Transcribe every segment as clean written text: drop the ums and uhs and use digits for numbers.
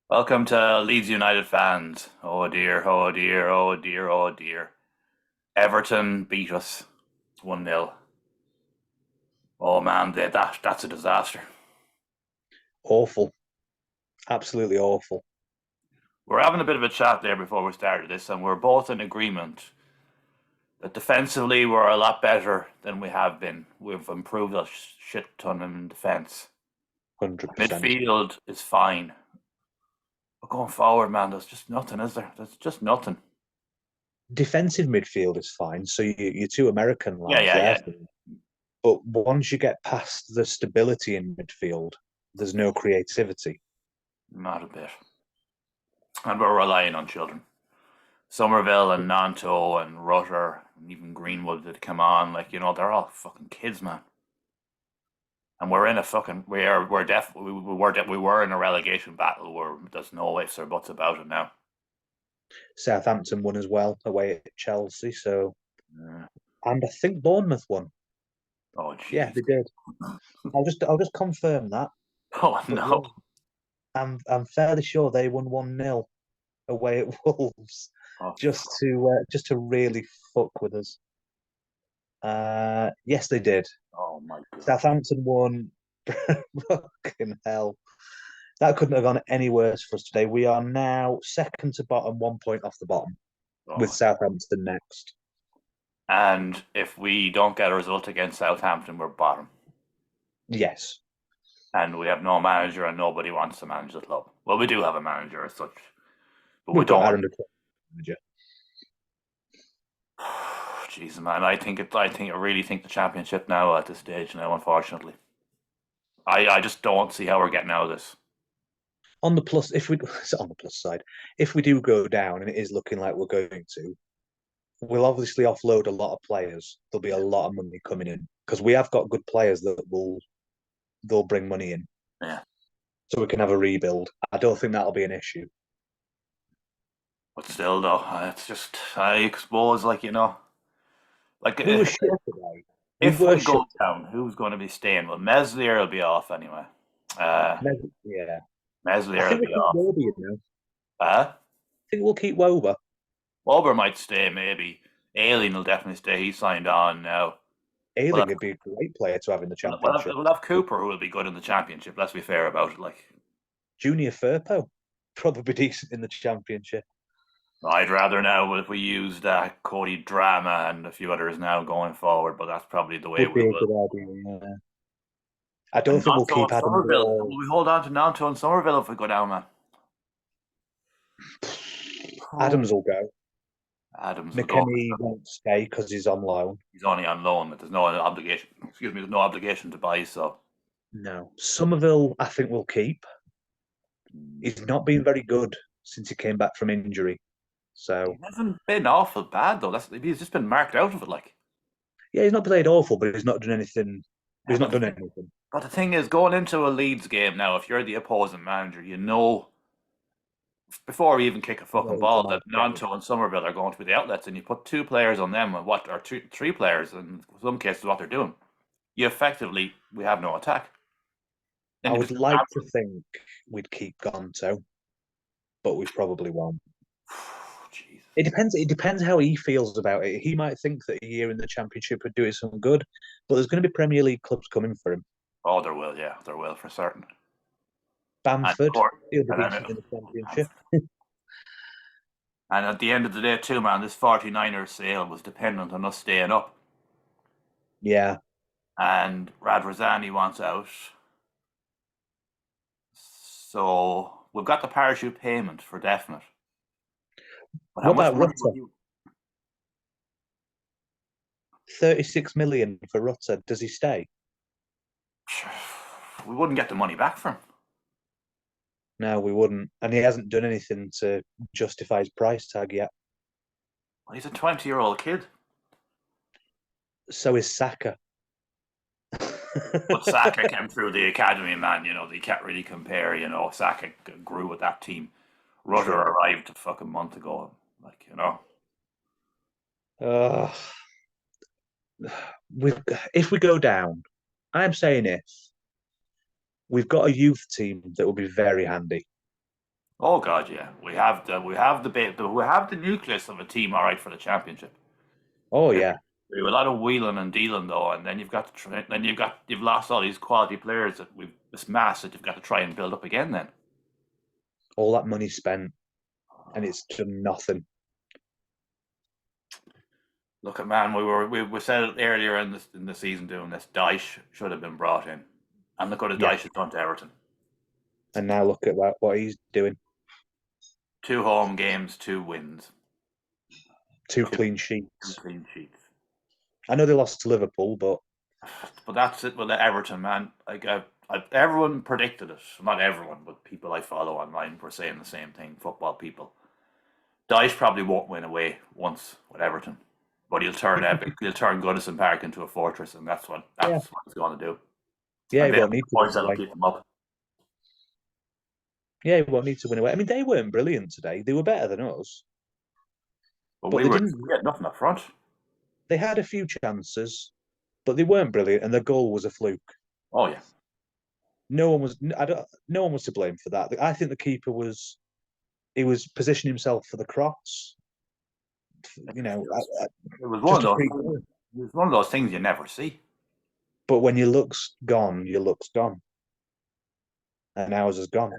Welcome to Leeds United fans. Oh dear, oh dear, oh dear, oh dear. Everton beat us 1-0. Oh man, that's a disaster. Awful, absolutely awful. We're having a bit of a chat there before we started this, and we're both in agreement that defensively we're a lot better than we have been. We've improved a shit ton in defence. 100%. Midfield is fine. But going forward, man, there's just nothing, is there? There's just nothing. Defensive midfield is fine. So you're two American Yeah, lads yeah, there. yeah. But once you get past the stability in midfield, there's no creativity. Not a bit. And we're relying on children. Somerville and Nanto and Rutter and even Greenwood that come on, they're all fucking kids, man. And we're in a fucking we're definitely we were in a relegation battle where there's no ifs or buts about it now. Southampton won as well away at Chelsea. So, Yeah. and I think Bournemouth won. Oh Yeah, jeez. they did. I'll just confirm that. Oh But no. yeah, I'm fairly sure they won 1-0 away at Wolves, Oh, just to really fuck with us. Yes, they did. oh my god. Southampton won. Fucking hell. That couldn't have gone any worse for us today. We are now second to bottom, 1 point off the bottom, with Oh. Southampton next. And if we don't get a result against Southampton, we're bottom. Yes. And we have no manager and nobody wants to manage the club. Well, we do have a manager as such, but we We've got don't. Aaron the manager. Jeez, man, I really think the championship now at this stage now. Unfortunately, I just don't see how we're getting out of this. On the plus, if we on the plus side, if we do go down and it is looking like we're going to, we'll obviously offload a lot of players. There'll be a lot of money coming in because we have got good players that will they'll bring money in, Yeah, so we can have a rebuild. I don't think that'll be an issue. but still, though, it's just I suppose, like We were if, short today. We if were we go short. down, who's going to be staying? Well, Meslier will be off anyway. Uh, Yeah, I Meslier will think we'll be keep off. Wilby, you know. Uh, I think we'll keep Wober. Ober might stay, maybe. Aileen will definitely stay. He's signed on now. We'll Ailing have would be a great player to have in the we'll have, championship. we'll have Cooper, who will be good in the championship. Let's be fair about it. Like, Junior Firpo, probably decent in the championship. I'd rather now if we used Cody Drama and a few others now going forward, but that's probably the way Would we be a will. good idea. Yeah. I don't And think we'll Nanto keep and Adam Somerville. Wall. Will we hold on to Nanto and Somerville if we go down, man? Oh, Adams will go. Adams will go. McKenny won't stay because he's on loan. He's only on loan. There's no obligation. Excuse me. There's no obligation to buy. So No. Somerville, I think we'll keep. He's not been very good since he came back from injury. he So, hasn't been awful bad though. He's just been marked out of it. Like, yeah, he's not played awful, but he's not done anything. yeah, He's not done anything. but the thing is, going into a Leeds game now, if you're the opposing manager, you know before we even kick a fucking Well, he's ball on that okay. Nanto and Somerville are going to be the outlets, and you put two players on them, and what or three players in some cases what they're doing. You effectively we have no attack. Then I you would just like to think we'd keep Gonto, but we probably won't. Jesus. It depends how he feels about it. He might think that a year in the championship would do it some good, but there's going to be Premier League clubs coming for him. Oh, there will, yeah, there will for certain. And of Bamford, course, he'll be and then decent in the championship. and at the end of the day, too, man, this 49ers sale was dependent on us staying up. Yeah. And Radrazani wants out. So we've got the parachute payment for definite. But how What much about money Rutter? would you? 36 million for Rutter. Does he stay? We wouldn't get the money back from him. No, we wouldn't. And he hasn't done anything to justify his price tag yet. Well, he's a 20-year-old kid. So is Saka. But Saka came through the academy, man. They can't really compare. Saka grew with that team. Rutter True. arrived a fucking month ago. Like. Uh, with if we go down, I'm saying if we've got a youth team that will be very handy. Oh God, yeah. We have the nucleus of a team, all right, for the championship. Oh We yeah, we have a lot of wheeling and dealing though, and then you've lost all these quality players that we've this mass that you've got to try and build up again. Then all that money spent and it's done nothing. look at man, we said it earlier in the season doing this. Dyche should have been brought in, and look what Yeah, Dyche has done to Everton. and now look at what he's doing. 2 home games, 2 wins, Two two, clean two sheets. clean sheets. I know they lost to Liverpool, but But that's it with Everton, man. Like everyone predicted it. Not everyone, but people I follow online were saying the same thing. Football people. Dyche probably won't win away once with Everton, but he'll turn Goodison Park into a fortress, and that's what yeah, that's what he's going to do. yeah, And he they'll won't be need the to win points that'll away. keep them up. Yeah, he won't need to win away. I mean, they weren't brilliant today. They were better than us, But but we they were didn't. we had nothing up front. They had a few chances, but they weren't brilliant, and the goal was a fluke. Oh yeah, No one was. I don't. No one was to blame for that. I think the keeper was. He was positioning himself for the cross. it You was know, just it was one of just a those free things. goal. It was one of those things you never see. But when your look's gone, your look's gone, and ours is gone.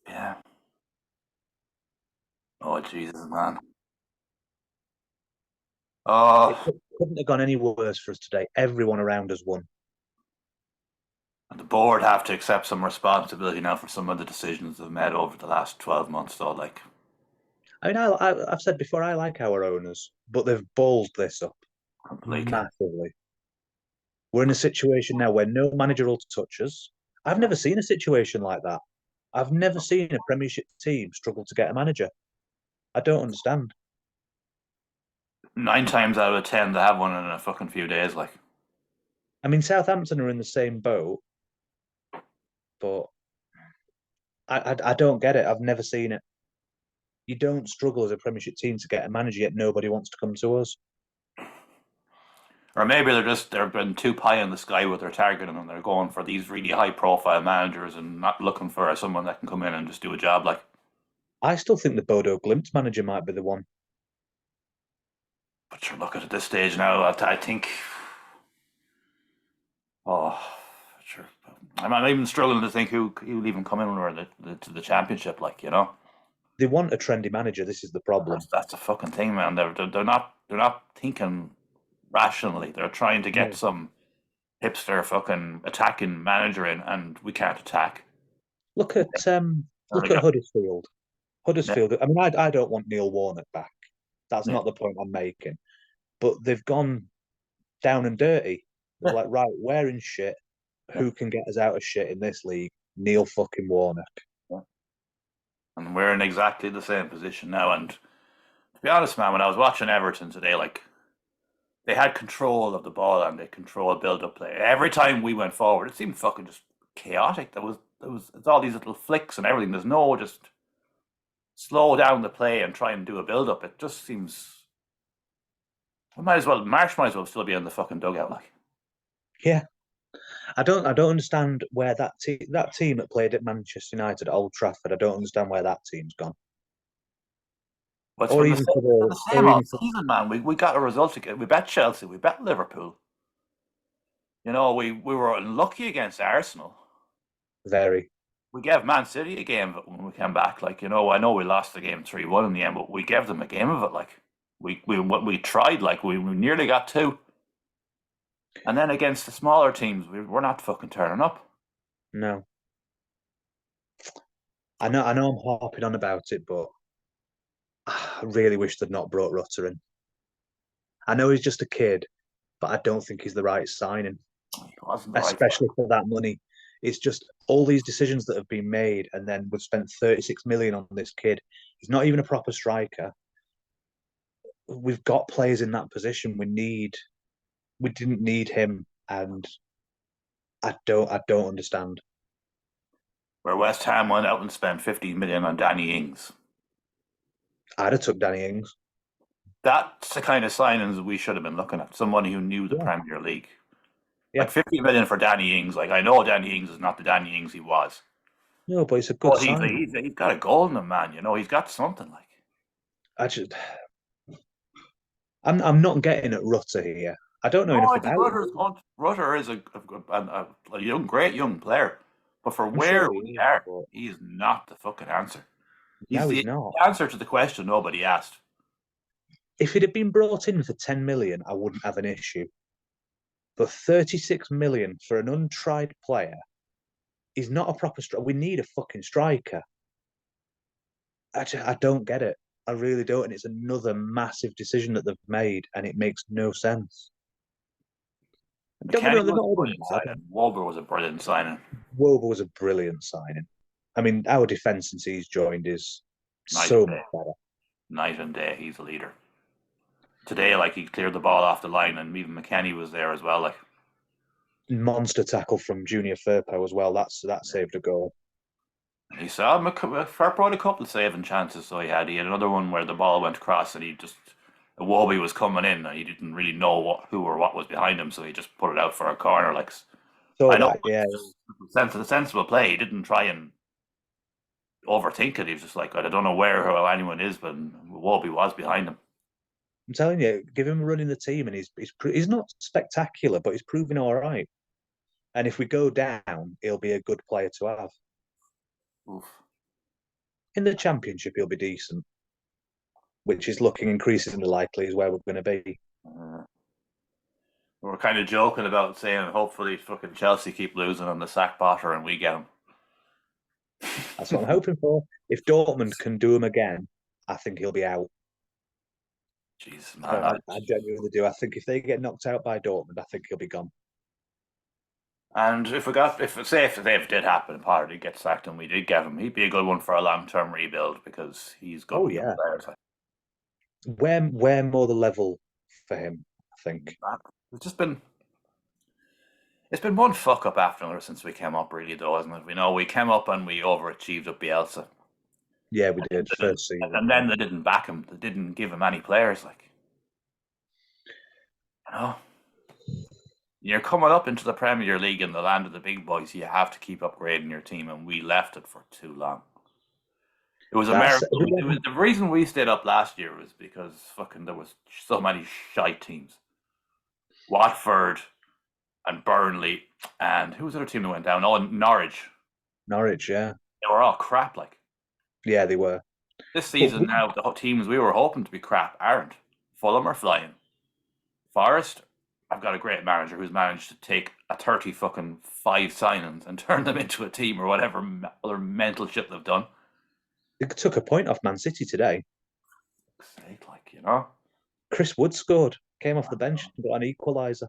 Yeah. Oh Jesus, man. It Oh, couldn't have gone any worse for us today. Everyone around us won. and the board have to accept some responsibility now for some of the decisions they've made over the last 12 months. Though, like I mean, I've said before, I like our owners, but they've ballsed this up completely. massively. We're in a situation now where no manager will touch us. I've never seen a situation like that. I've never seen a Premiership team struggle to get a manager. I don't understand. 9 times out of 10, they have one in a fucking few days. Like, I mean, Southampton are in the same boat, but I don't get it. I've never seen it. You don't struggle as a Premiership team to get a manager, yet nobody wants to come to us. or maybe they've been too pie in the sky with their targeting, and they're going for these really high profile managers and not looking for someone that can come in and just do a job. Like, I still think the Bodo Glimt manager might be the one. but you're looking at this stage now. I think, oh, sure. I'm even struggling to think who will even come in to the championship. Like, They want a trendy manager. This is the problem. that's a fucking thing, man. They're not thinking rationally. They're trying to get No. some hipster fucking attacking manager in, and we can't attack. Look at Or they look at got Huddersfield. yeah, Huddersfield. I mean, I don't want Neil Warnock back. That's yeah, not the point I'm making. But they've gone down and dirty. They're yeah, like, right, we're in shit. yeah, Who can get us out of shit in this league? Neil fucking Warnock. yeah. And we're in exactly the same position now. And to be honest, man, when I was watching Everton today, like they had control of the ball and they controlled build-up play. Every time we went forward, it seemed fucking just chaotic. It's all these little flicks and everything. There's no just slow down the play and try and do a build-up. It just seems. Marsh might as well still be in the fucking dugout, like. Yeah, I don't understand where that team that played at Manchester United at Old Trafford. I don't understand where that team's gone. But it's Or been the even same, for it's been the the or same all even for season, man. We got a result again. We bet Chelsea. We bet Liverpool. We were unlucky against Arsenal. very. We gave Man City a game of it when we came back. Like, I know we lost the game 3-1 in the end, but we gave them a game of it. Like, we tried. Like, we nearly got two. And then against the smaller teams, we're not fucking turning up. No. I know I'm harping on about it, but I really wish they'd not brought Rutter in. I know he's just a kid, but I don't think he's the right signing, It wasn't the right especially for that money. It's just all these decisions that have been made, and then we've spent 36 million on this kid. He's not even a proper striker. We've got players in that position. We didn't need him, and I don't understand. where West Ham went out and spent 15 million on Danny Ings. I'd have took Danny Ings. That's the kind of signings we should have been looking at. Someone who knew the Yeah, Premier League. yeah, Like 50 million for Danny Ings. Like I know Danny Ings is not the Danny Ings he was. No, but it's a good But sign. he's got a goal in him, man. You know, he's got something like. I just, I'm not getting at Rutter here. I don't know No, enough I think about him. Rutter is a young, great young player, but for I'm where sure he we is, are, but he's not the fucking answer. He's no, the he's not. answer to the question nobody asked. If he'd have been brought in for 10 million, I wouldn't have an issue. But 36 million for an untried player is not a proper striker. We need a fucking striker. I don't get it. I really don't. And it's another massive decision that they've made, and it makes no sense. Don't get me McKenny wrong, they've was not a all done brilliant bad. signing. Wolver was a brilliant signing. Woba was a brilliant signing. I mean, our defence since he's joined is Night and so much day. better. Night and day. He's a leader. Today, like he cleared the ball off the line, and even McKenny was there as well. Like Monster tackle from Junior Firpo as well. That saved a goal. he saw Firpo had a couple of saving chances, so he had another one where the ball went across, and he just Iwobi was coming in, and he didn't really know who or what was behind him, so he just put it out for a corner. Like So I know, that, yeah, the sensible play. He didn't try and overthink it. He was just like, I don't know where or anyone is, but Iwobi was behind him. I'm telling you, give him a run in the team, and he's not spectacular, but he's proving all right. And if we go down, he'll be a good player to have. Oof. In the championship, he'll be decent, which is looking increasingly likely is where we're going to be. Uh, we're kind of joking about saying hopefully fucking Chelsea keep losing on the sack Potter and we get him. That's what I'm hoping for. If Dortmund can do him again, I think he'll be out. Jesus, I, man. I, I genuinely do. I think if they get knocked out by Dortmund, I think he'll be gone. And if it did happen, Potter did get sacked and we did get him, he'd be a good one for a long term rebuild because he's good Oh with young yeah, players. where more the level for him. I think. It's just been it's been one fuck up after another since we came up, really, though, isn't it? We know we came up and we overachieved with Bielsa, Yeah, we did and then, first season. and then they didn't back him. They didn't give him any players, like you know. You're coming up into the Premier League in the land of the big boys. You have to keep upgrading your team, and we left it for too long. It was a That's miracle. The reason we stayed up last year was because fucking there was so many shite teams. Watford and Burnley and who was the other team that went down? Oh, and Norwich. Norwich. Yeah, They were all crap. Like yeah, they were. this But season now, the teams we were hoping to be crap aren't. Fulham are flying. Forest, I've got a great manager who's managed to take a 30 fucking 5 signings and turn them into a team or whatever other mental shit they've done. they took a point off Man City today. Sake, like, you know? Chris Wood scored, came off the bench and got an equaliser.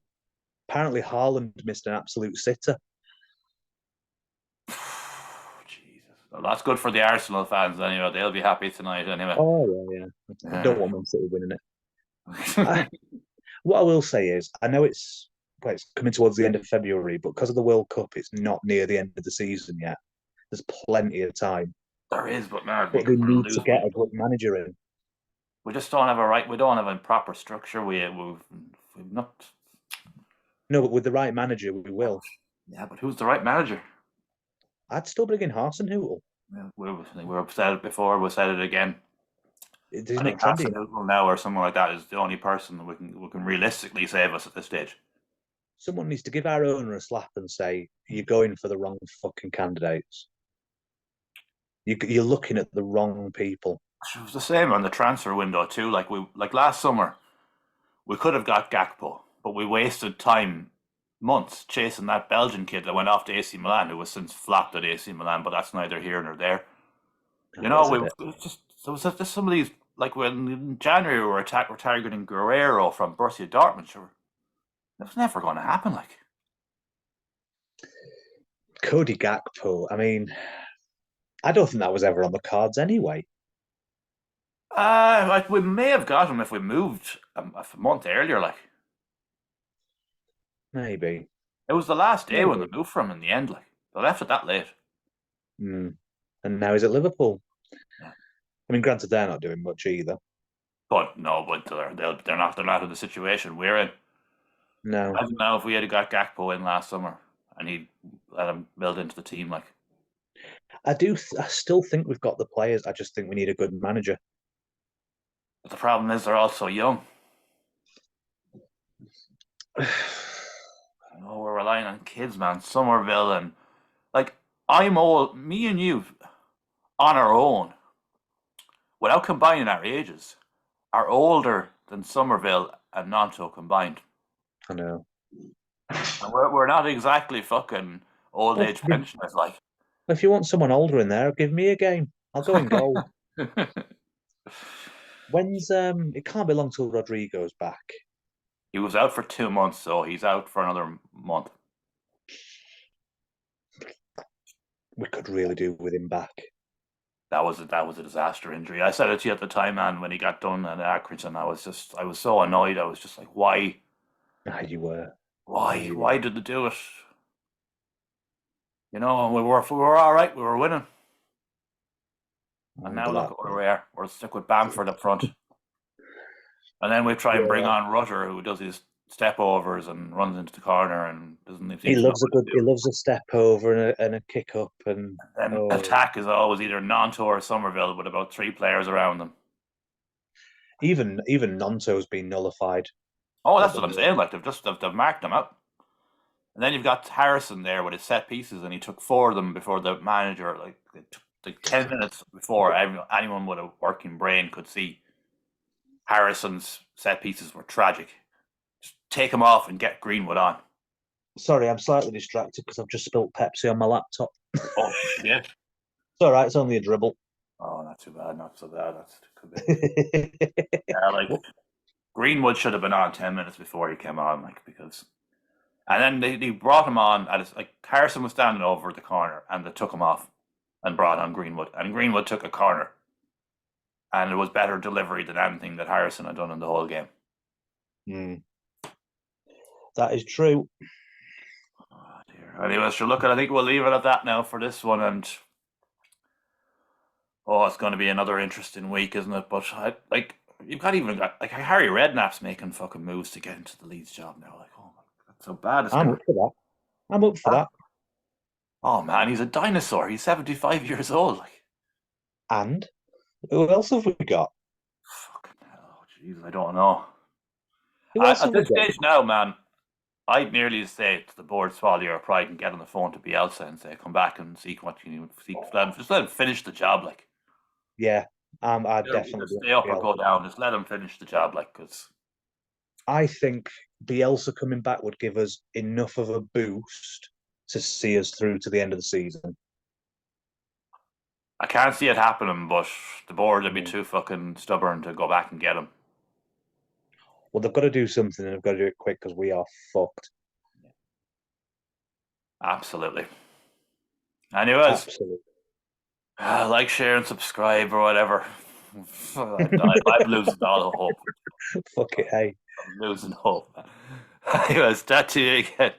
Apparently, Haaland missed an absolute sitter. Jesus. Well, that's good for the Arsenal fans anyway. They'll be happy tonight anyway. Oh yeah, yeah. I don't want Man City winning it. I, what I will say is, I know it's coming towards the end of February, but because of the World Cup, it's not near the end of the season yet. There's plenty of time, There is, but man, but they we're need to losing. get a good manager in. We just don't have a right. We don't have a proper structure. We've not. No, but with the right manager, we will. Yeah, but who's the right manager? I'd still bring in Hasenhüttl. Yeah, we said it before. We said it again. He's I think not trendy Hassan enough. now or someone like that is the only person that we can realistically save us at this stage. Someone needs to give our owner a slap and say, "You're going for the wrong fucking candidates. You're looking at the wrong people." It was the same on the transfer window too. Like last summer, we could have got Gakpo, but we wasted time, months chasing that Belgian kid that went off to AC Milan, who was since flopped at AC Milan. But that's neither here nor there. You That know, is a bit. there was just some of these, like when in January we're targeting Guerrero from Borussia Dortmund. Sure, that was never going to happen. Like, Cody Gakpo. I mean, I don't think that was ever on the cards anyway. like we may have got him if we moved a month earlier. Like, Maybe. it was the last day when they Maybe. moved from him in the end. Like, they left it that late. Mm. And now he's at Liverpool. Yeah. I mean, granted, they're not doing much either. But no, but they're not in the situation we're in. No. Imagine now if we had got Gakpo in last summer and he let him build into the team. Like, I still think we've got the players. I just think we need a good manager. But the problem is they're all so young. We're relying on kids, man. Somerville and like I'm old. Me and you on our own, without combining our ages, are older than Somerville and Nanto combined. I know. And we're not exactly fucking old Well, age pensioners like. if you want someone older in there, give me a game. I'll go in goal. When's It can't be long till Rodrigo's back. He was out for 2 months, so he's out for another month. We could really do with him back. That was a disaster injury. I said it to you at the time, man, when he got done at Accrington. I was so annoyed. I was just like, why, Ah, you were. Ah, why, you were. why did they do it? We were all right. We were winning, and now But look at where we are. We're stuck with Bamford up front, and then we try and bring yeah, on Rutter, who does his step overs and runs into the corner and doesn't seem to know what to he do. loves a step over and a kick up And oh, attack is always either Nanto or Somerville with about three players around them. even Nonto's been nullified Oh, at that's the what I'm saying. moment. Like they've marked them up. And then you've got Harrison there with his set pieces, and he took four of them before the manager. Like it took like 10 minutes before anyone with a working brain could see Harrison's set pieces were tragic. Just take them off and get Greenwood on. Sorry, I'm slightly distracted because I've just spilt Pepsi on my laptop. Oh shit! It's all right. It's only a dribble. Oh, not too bad. Not so bad. That could be. Yeah, like Greenwood should have been on 10 minutes before he came on, like because. And then they brought him on. Like Harrison was standing over the corner, and they took him off and brought on Greenwood. And Greenwood took a corner, and it was better delivery than anything that Harrison had done in the whole game. Mm, that is true. Oh dear. Anyway, so look, I think we'll leave it at that now for this one. And it's going to be another interesting week, isn't it? But you've got even got like Harry Redknapp's making fucking moves to get into the Leeds job now. Like, oh my, that's so bad. It's I'm going. up for that. I'm up for that. Oh man, he's a dinosaur. He's 75 years old. Like, And who else have we got? fucking hell, jeez, I don't know. Who else At have we this got? stage now, man, I'd nearly say to the board, swallow your pride and get on the phone to Bielsa and say, come back and seek what you need. Just let him finish the job, like. Yeah, I'd Either definitely stay up be or Bielsa. go down. Just let him finish the job, like, because I think Bielsa coming back would give us enough of a boost to see us through to the end of the season. I can't see it happening, but the board would be Mm. too fucking stubborn to go back and get him. Well, they've got to do something and they've got to do it quick because we are fucked. Absolutely. Anyways, Absolutely. like, share, and subscribe or whatever. I'm losing all hope. Fuck it, hey. I'm losing hope. Anyways, that to you again.